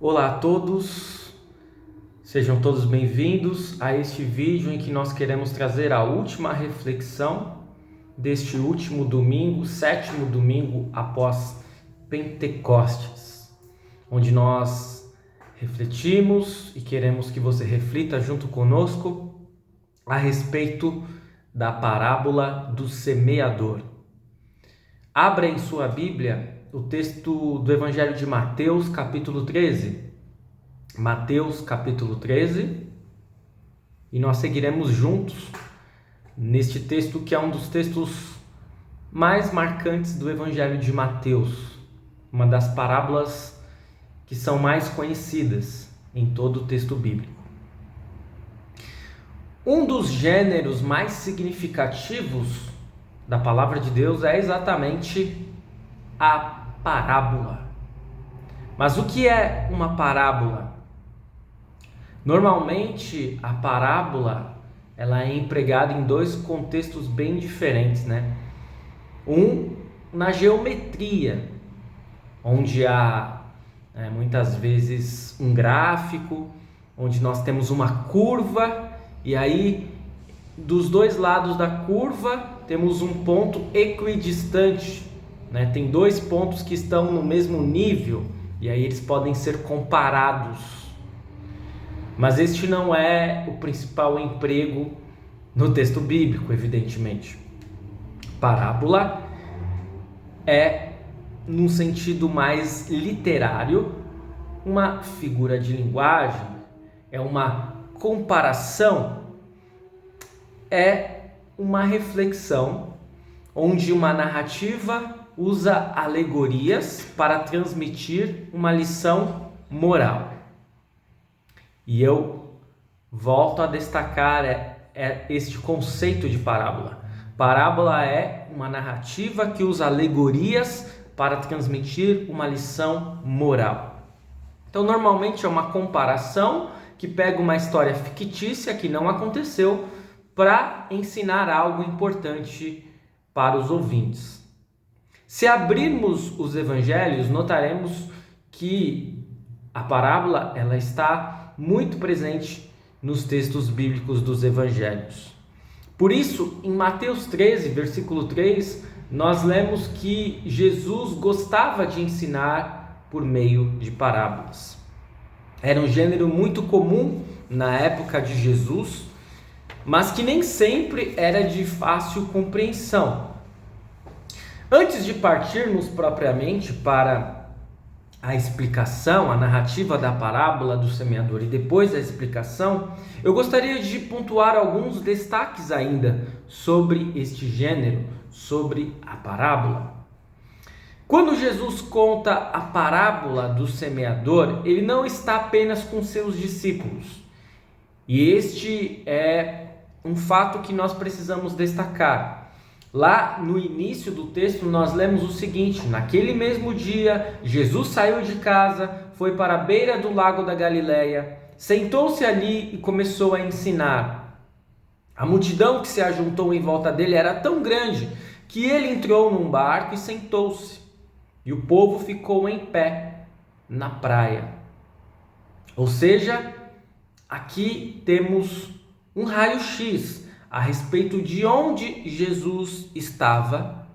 Olá a todos, sejam todos bem-vindos a este vídeo em que nós queremos trazer a última reflexão deste último domingo, sétimo domingo após Pentecostes, onde nós refletimos e queremos que você reflita junto conosco a respeito da parábola do semeador. Abra em sua Bíblia o texto do Evangelho de Mateus, capítulo 13. Mateus, capítulo 13. E nós seguiremos juntos neste texto que é um dos textos mais marcantes do Evangelho de Mateus. Uma das parábolas que são mais conhecidas em todo o texto bíblico. Um dos gêneros mais significativos da palavra de Deus é exatamente a parábola. Mas o que é uma parábola? Normalmente a parábola ela é empregada em dois contextos bem diferentes, né? Um na geometria, onde há muitas vezes um gráfico, onde nós temos uma curva e aí dos dois lados da curva temos um ponto equidistante, né? Tem dois pontos que estão no mesmo nível e aí eles podem ser comparados. Mas este não é o principal emprego no texto bíblico, evidentemente. Parábola é, num sentido mais literário, uma figura de linguagem, é uma comparação, é uma reflexão onde uma narrativa usa alegorias para transmitir uma lição moral. E eu volto a destacar este conceito de parábola. Parábola é uma narrativa que usa alegorias para transmitir uma lição moral. Então, normalmente é uma comparação que pega uma história fictícia que não aconteceu para ensinar algo importante para os ouvintes. Se abrirmos os evangelhos, notaremos que a parábola ela está muito presente nos textos bíblicos dos evangelhos. Por isso, em Mateus 13, versículo 3, nós lemos que Jesus gostava de ensinar por meio de parábolas. Era um gênero muito comum na época de Jesus, mas que nem sempre era de fácil compreensão. Antes de partirmos propriamente para a explicação, a narrativa da parábola do semeador e depois a explicação, eu gostaria de pontuar alguns destaques ainda sobre este gênero, sobre a parábola. Quando Jesus conta a parábola do semeador, ele não está apenas com seus discípulos. E este é um fato que nós precisamos destacar. Lá no início do texto nós lemos o seguinte: naquele mesmo dia, Jesus saiu de casa, foi para a beira do lago da Galileia, sentou-se ali e começou a ensinar. A multidão que se ajuntou em volta dele era tão grande que ele entrou num barco e sentou-se. E o povo ficou em pé na praia. Ou seja, aqui temos um raio-x a respeito de onde Jesus estava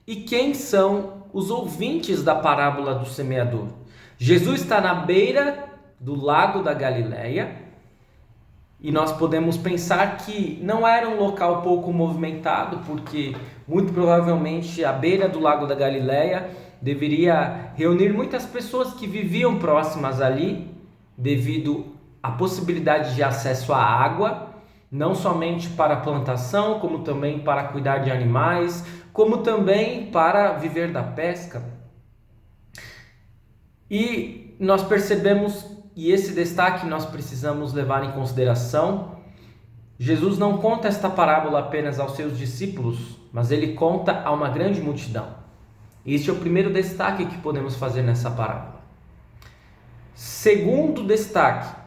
e quem são os ouvintes da parábola do semeador. Jesus está na beira do lago da Galileia e nós podemos pensar que não era um local pouco movimentado, porque muito provavelmente a beira do lago da Galileia deveria reunir muitas pessoas que viviam próximas ali, devido à possibilidade de acesso à água, não somente para a plantação, como também para cuidar de animais, como também para viver da pesca. E nós percebemos, e esse destaque nós precisamos levar em consideração, Jesus não conta esta parábola apenas aos seus discípulos, mas ele conta a uma grande multidão. Este é o primeiro destaque que podemos fazer nessa parábola. Segundo destaque,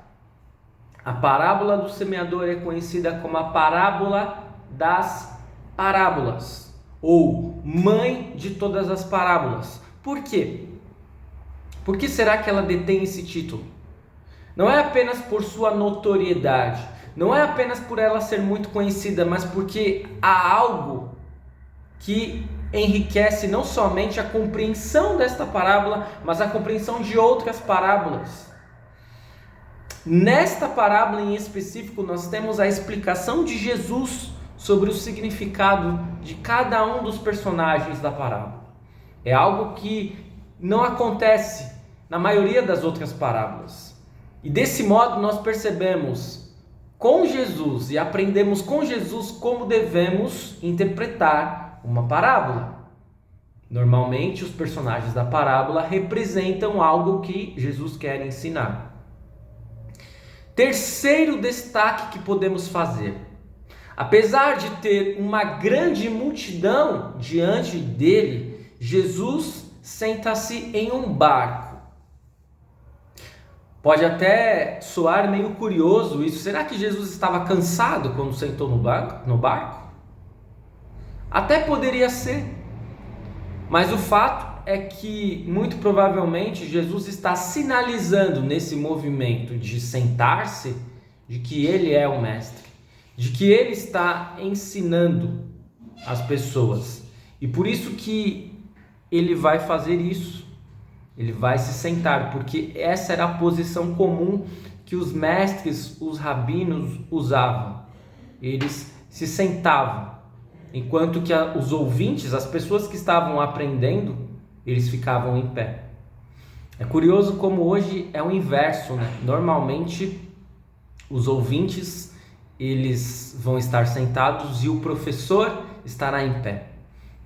a parábola do semeador é conhecida como a parábola das parábolas, ou mãe de todas as parábolas. Por quê? Por que será que ela detém esse título? Não é apenas por sua notoriedade, não é apenas por ela ser muito conhecida, mas porque há algo que enriquece não somente a compreensão desta parábola, mas a compreensão de outras parábolas. Nesta parábola em específico, nós temos a explicação de Jesus sobre o significado de cada um dos personagens da parábola. É algo que não acontece na maioria das outras parábolas. E desse modo nós percebemos com Jesus e aprendemos com Jesus como devemos interpretar uma parábola. Normalmente os personagens da parábola representam algo que Jesus quer ensinar. Terceiro destaque que podemos fazer: apesar de ter uma grande multidão diante dele, Jesus senta-se em um barco. Pode até soar meio curioso isso. Será que Jesus estava cansado quando sentou no barco? Até poderia ser. Mas o fato é que, muito provavelmente, Jesus está sinalizando nesse movimento de sentar-se, de que ele é o mestre, de que ele está ensinando as pessoas. E por isso que ele vai fazer isso. Ele vai se sentar, porque essa era a posição comum que os mestres, os rabinos usavam. Eles se sentavam, enquanto que os ouvintes, as pessoas que estavam aprendendo, eles ficavam em pé. É curioso como hoje é o inverso, né? Normalmente os ouvintes, eles vão estar sentados e o professor estará em pé.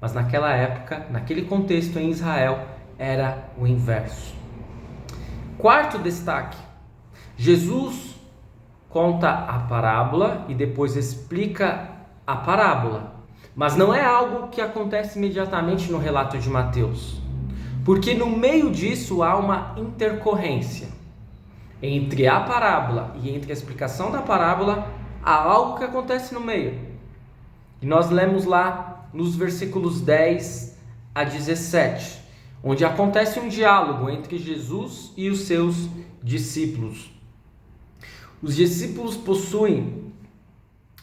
Mas naquela época, naquele contexto em Israel, era o inverso. Quarto destaque: Jesus conta a parábola e depois explica a parábola. Mas não é algo que acontece imediatamente no relato de Mateus, porque no meio disso há uma intercorrência. Entre a parábola e entre a explicação da parábola, há algo que acontece no meio. E nós lemos lá nos versículos 10 a 17, onde acontece um diálogo entre Jesus e os seus discípulos. Os discípulos possuem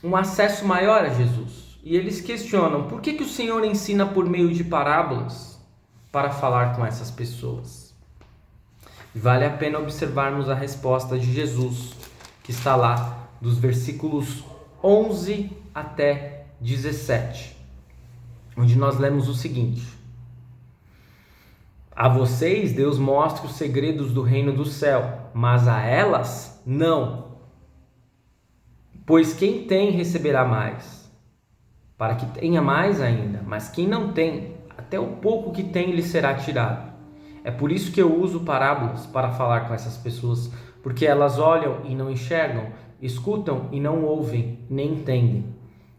um acesso maior a Jesus e eles questionam: por que o Senhor ensina por meio de parábolas para falar com essas pessoas? E vale a pena observarmos a resposta de Jesus, que está lá dos versículos 11 até 17, onde nós lemos o seguinte: a vocês Deus mostra os segredos do reino do céu, mas a elas não. Pois quem tem receberá mais, para que tenha mais ainda, mas quem não tem, até o pouco que tem lhe será tirado. É por isso que eu uso parábolas para falar com essas pessoas, porque elas olham e não enxergam, escutam e não ouvem, nem entendem.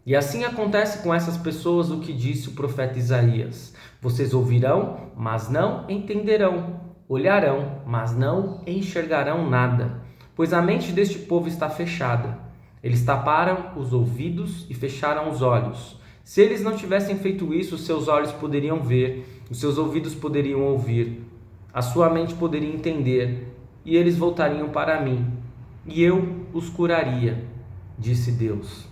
E assim acontece com essas pessoas o que disse o profeta Isaías: vocês ouvirão, mas não entenderão, olharão, mas não enxergarão nada, pois a mente deste povo está fechada. Eles taparam os ouvidos e fecharam os olhos. Se eles não tivessem feito isso, seus olhos poderiam ver, os seus ouvidos poderiam ouvir, a sua mente poderia entender, e eles voltariam para mim, e eu os curaria, disse Deus.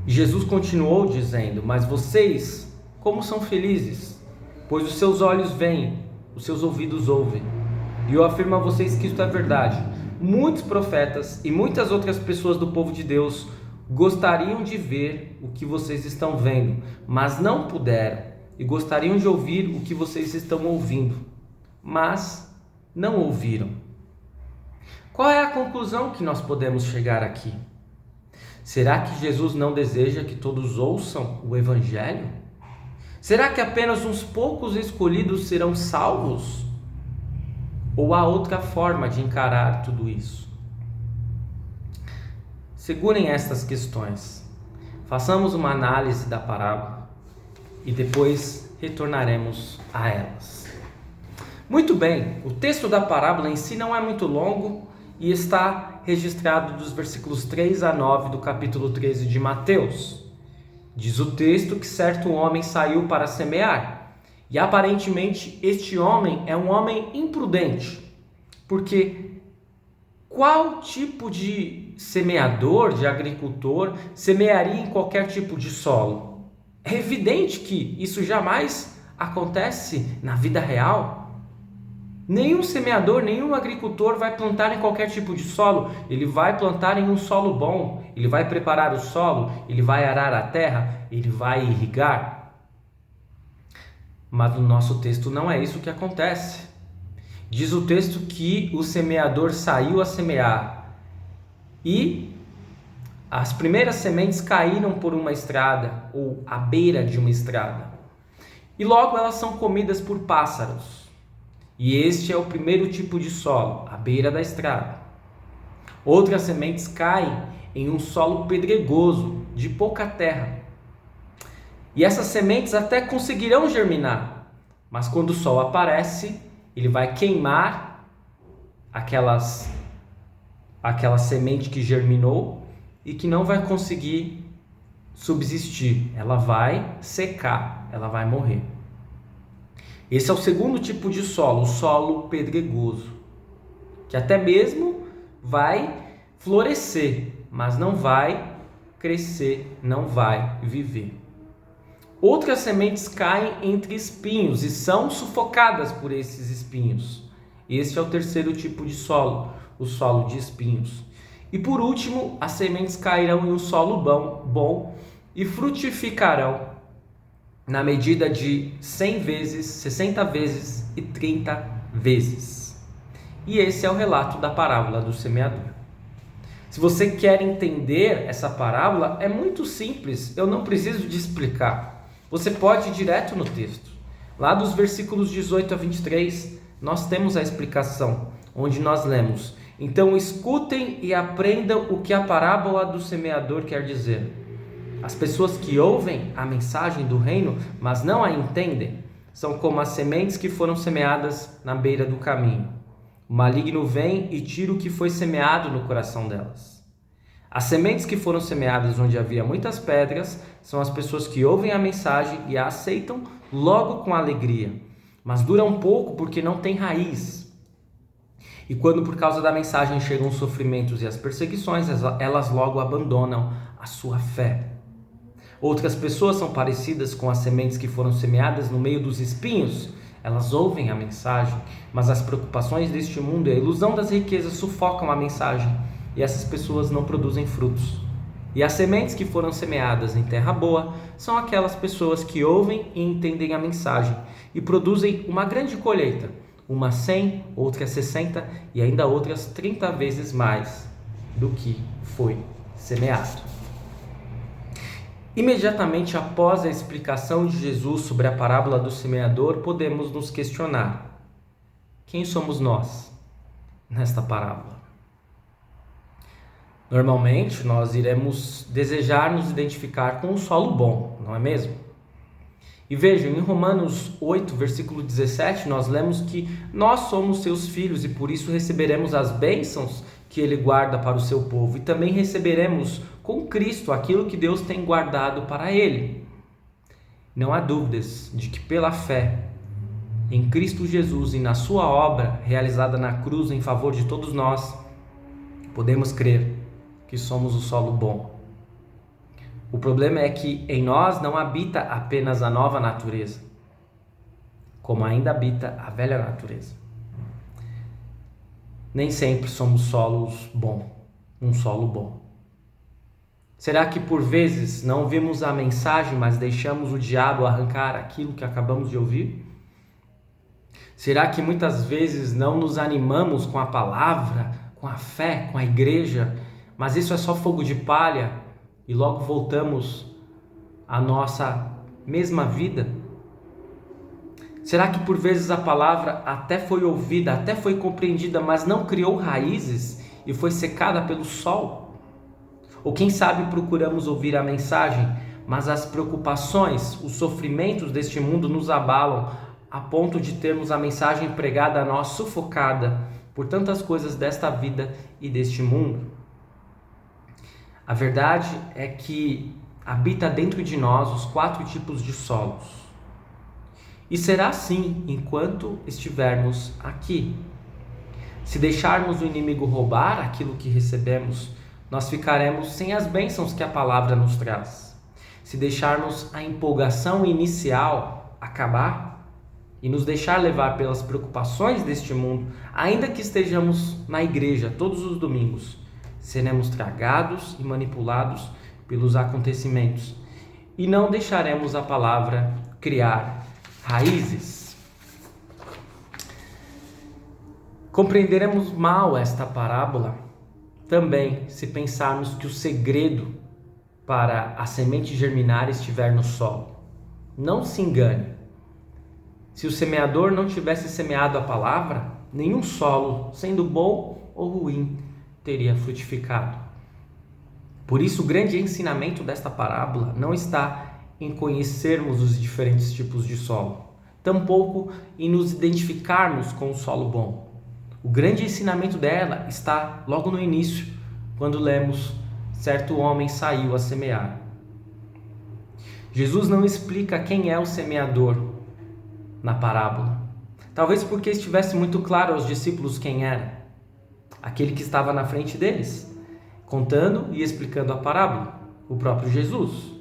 Jesus continuou dizendo: mas vocês, como são felizes, pois os seus olhos veem, os seus ouvidos ouvem. E eu afirmo a vocês que isto é verdade. Muitos profetas e muitas outras pessoas do povo de Deus gostariam de ver o que vocês estão vendo, mas não puderam, e gostariam de ouvir o que vocês estão ouvindo, mas não ouviram. Qual é a conclusão que nós podemos chegar aqui? Será que Jesus não deseja que todos ouçam o Evangelho? Será que apenas uns poucos escolhidos serão salvos? Ou há outra forma de encarar tudo isso? Segurem estas questões. Façamos uma análise da parábola e depois retornaremos a elas. Muito bem, o texto da parábola em si não é muito longo e está registrado dos versículos 3 a 9 do capítulo 13 de Mateus. Diz o texto que certo homem saiu para semear, E aparentemente este homem é um homem imprudente, porque qual tipo de semeador, de agricultor, semearia em qualquer tipo de solo? É evidente que isso jamais acontece na vida real. Nenhum semeador, nenhum agricultor vai plantar em qualquer tipo de solo. Ele vai plantar em um solo bom, ele vai preparar o solo, ele vai arar a terra, ele vai irrigar. Mas no nosso texto não é isso que acontece. Diz o texto que o semeador saiu a semear e as primeiras sementes caíram por uma estrada ou à beira de uma estrada. E logo elas são comidas por pássaros. E este é o primeiro tipo de solo, à beira da estrada. Outras sementes caem em um solo pedregoso, de pouca terra. E essas sementes até conseguirão germinar, mas quando o sol aparece, ele vai queimar aquela semente que germinou e que não vai conseguir subsistir. Ela vai secar, ela vai morrer. Esse é o segundo tipo de solo, o solo pedregoso, que até mesmo vai florescer, mas não vai crescer, não vai viver. Outras sementes caem entre espinhos e são sufocadas por esses espinhos. Esse é o terceiro tipo de solo, o solo de espinhos. E por último, as sementes cairão em um solo bom e frutificarão na medida de 100 vezes, 60 vezes e 30 vezes. E esse é o relato da parábola do semeador. Se você quer entender essa parábola, é muito simples, eu não preciso de explicar. Você pode ir direto no texto. Lá dos versículos 18 a 23, nós temos a explicação, onde nós lemos: então escutem e aprendam o que a parábola do semeador quer dizer. As pessoas que ouvem a mensagem do reino, mas não a entendem, são como as sementes que foram semeadas na beira do caminho. O maligno vem e tira o que foi semeado no coração delas. As sementes que foram semeadas onde havia muitas pedras são as pessoas que ouvem a mensagem e a aceitam logo com alegria, mas duram pouco porque não têm raiz. E quando por causa da mensagem chegam os sofrimentos e as perseguições, elas logo abandonam a sua fé. Outras pessoas são parecidas com as sementes que foram semeadas no meio dos espinhos. Elas ouvem a mensagem, mas as preocupações deste mundo e a ilusão das riquezas sufocam a mensagem, e essas pessoas não produzem frutos. E as sementes que foram semeadas em terra boa são aquelas pessoas que ouvem e entendem a mensagem e produzem uma grande colheita, uma 100, outra 60 e ainda outras 30 vezes mais do que foi semeado. Imediatamente após a explicação de Jesus sobre a parábola do semeador, podemos nos questionar: quem somos nós nesta parábola? Normalmente, nós iremos desejar nos identificar com um solo bom, não é mesmo? E vejam, em Romanos 8, versículo 17, nós lemos que nós somos seus filhos e por isso receberemos as bênçãos que ele guarda para o seu povo, e também receberemos com Cristo aquilo que Deus tem guardado para ele. Não há dúvidas de que pela fé em Cristo Jesus e na sua obra realizada na cruz em favor de todos nós, podemos crer que somos o solo bom. O problema é que em nós não habita apenas a nova natureza, como ainda habita a velha natureza. Nem sempre somos um solo bom. Será que por vezes não ouvimos a mensagem, mas deixamos o diabo arrancar aquilo que acabamos de ouvir? Será que muitas vezes não nos animamos com a palavra, com a fé, com a igreja, mas isso é só fogo de palha e logo voltamos à nossa mesma vida? Será que por vezes a palavra até foi ouvida, até foi compreendida, mas não criou raízes e foi secada pelo sol? Ou quem sabe procuramos ouvir a mensagem, mas as preocupações, os sofrimentos deste mundo nos abalam a ponto de termos a mensagem pregada a nós sufocada por tantas coisas desta vida e deste mundo? A verdade é que habita dentro de nós os 4 tipos de solos. E será assim enquanto estivermos aqui. Se deixarmos o inimigo roubar aquilo que recebemos, nós ficaremos sem as bênçãos que a palavra nos traz. Se deixarmos a empolgação inicial acabar e nos deixar levar pelas preocupações deste mundo, ainda que estejamos na igreja todos os domingos, seremos tragados e manipulados pelos acontecimentos e não deixaremos a palavra criar raízes. Compreenderemos mal esta parábola também se pensarmos que o segredo para a semente germinar estiver no solo. Não se engane. Se o semeador não tivesse semeado a palavra, nenhum solo, sendo bom ou ruim, teria frutificado. Por isso, o grande ensinamento desta parábola não está em conhecermos os diferentes tipos de solo, tampouco em nos identificarmos com o solo bom. O grande ensinamento dela está logo no início, quando lemos: certo homem saiu a semear. Jesus não explica quem é o semeador na parábola, talvez porque estivesse muito claro aos discípulos quem era, aquele que estava na frente deles, contando e explicando a parábola, o próprio Jesus.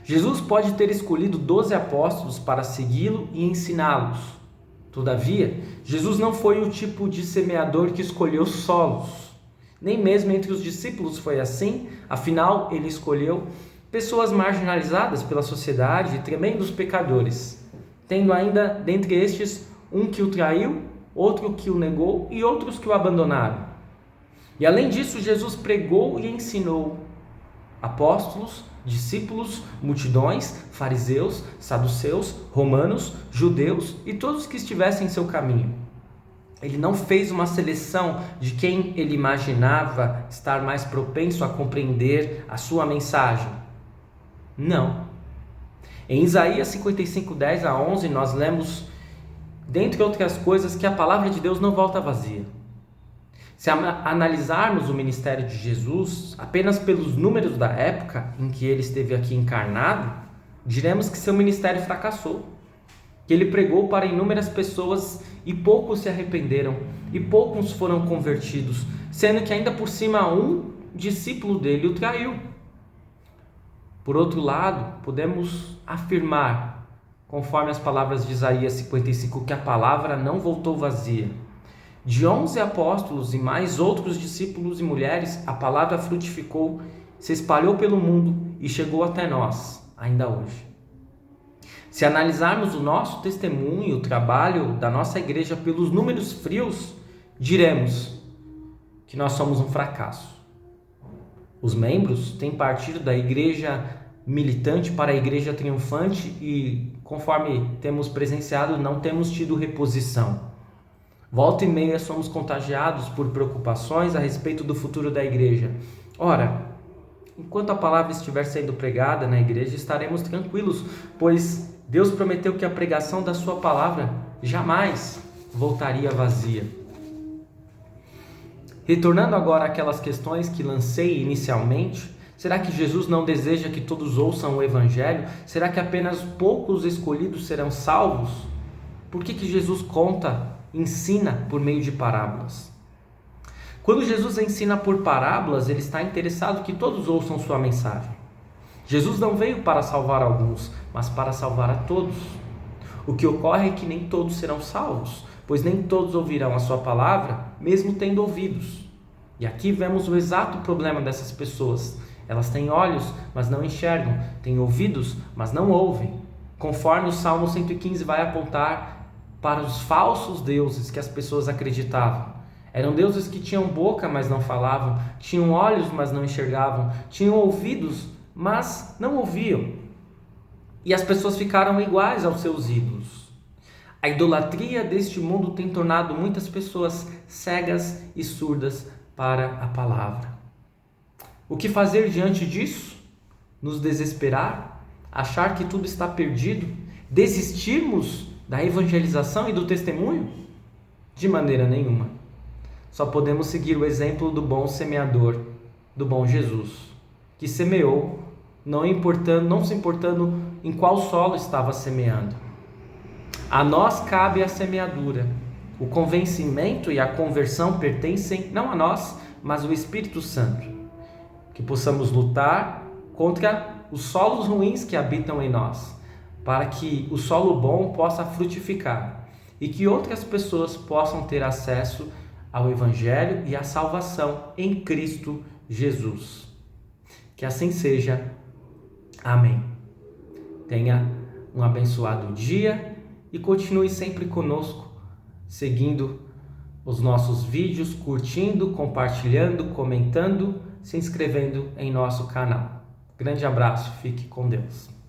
Jesus pode ter escolhido 12 apóstolos para segui-lo e ensiná-los. Todavia, Jesus não foi o tipo de semeador que escolheu solos. Nem mesmo entre os discípulos foi assim, afinal, ele escolheu pessoas marginalizadas pela sociedade e tremendos pecadores, tendo ainda dentre estes um que o traiu, outro que o negou e outros que o abandonaram. E além disso, Jesus pregou e ensinou apóstolos, discípulos, multidões, fariseus, saduceus, romanos, judeus e todos que estivessem em seu caminho. Ele não fez uma seleção de quem ele imaginava estar mais propenso a compreender a sua mensagem. Não. Em Isaías 55, 10-11, nós lemos, dentre outras coisas, que a palavra de Deus não volta vazia. Se analisarmos o ministério de Jesus apenas pelos números da época em que ele esteve aqui encarnado, diremos que seu ministério fracassou, que ele pregou para inúmeras pessoas e poucos se arrependeram e poucos foram convertidos, sendo que ainda por cima um discípulo dele o traiu. Por outro lado, podemos afirmar, conforme as palavras de Isaías 55, que a palavra não voltou vazia. De 11 apóstolos e mais outros discípulos e mulheres, a palavra frutificou, se espalhou pelo mundo e chegou até nós, ainda hoje. Se analisarmos o nosso testemunho e o trabalho da nossa igreja pelos números frios, diremos que nós somos um fracasso. Os membros têm partido da igreja militante para a igreja triunfante e, conforme temos presenciado, não temos tido reposição. Volta e meia somos contagiados por preocupações a respeito do futuro da igreja. Ora, enquanto a palavra estiver sendo pregada na igreja, estaremos tranquilos, pois Deus prometeu que a pregação da sua palavra jamais voltaria vazia. Retornando agora àquelas questões que lancei inicialmente, será que Jesus não deseja que todos ouçam o evangelho? Será que apenas poucos escolhidos serão salvos? Por que Jesus ensina por meio de parábolas? Quando Jesus ensina por parábolas, ele está interessado que todos ouçam sua mensagem. Jesus não veio para salvar alguns, mas para salvar a todos. O que ocorre é que nem todos serão salvos, pois nem todos ouvirão a sua palavra, mesmo tendo ouvidos. E aqui vemos o exato problema dessas pessoas. Elas têm olhos, mas não enxergam, têm ouvidos, mas não ouvem. Conforme o Salmo 115 vai apontar para os falsos deuses que as pessoas acreditavam. Eram deuses que tinham boca, mas não falavam, tinham olhos, mas não enxergavam, tinham ouvidos, mas não ouviam. E as pessoas ficaram iguais aos seus ídolos. A idolatria deste mundo tem tornado muitas pessoas cegas e surdas para a palavra. O que fazer diante disso? Nos desesperar? Achar que tudo está perdido? Desistirmos da evangelização e do testemunho? De maneira nenhuma. Só podemos seguir o exemplo do bom semeador, do bom Jesus, que semeou, não se importando em qual solo estava semeando. A nós cabe a semeadura. O convencimento e a conversão pertencem não a nós, mas ao Espírito Santo. Que possamos lutar contra os solos ruins que habitam em nós, para que o solo bom possa frutificar e que outras pessoas possam ter acesso ao Evangelho e à salvação em Cristo Jesus. Que assim seja. Amém. Tenha um abençoado dia e continue sempre conosco, seguindo os nossos vídeos, curtindo, compartilhando, comentando, se inscrevendo em nosso canal. Grande abraço, fique com Deus.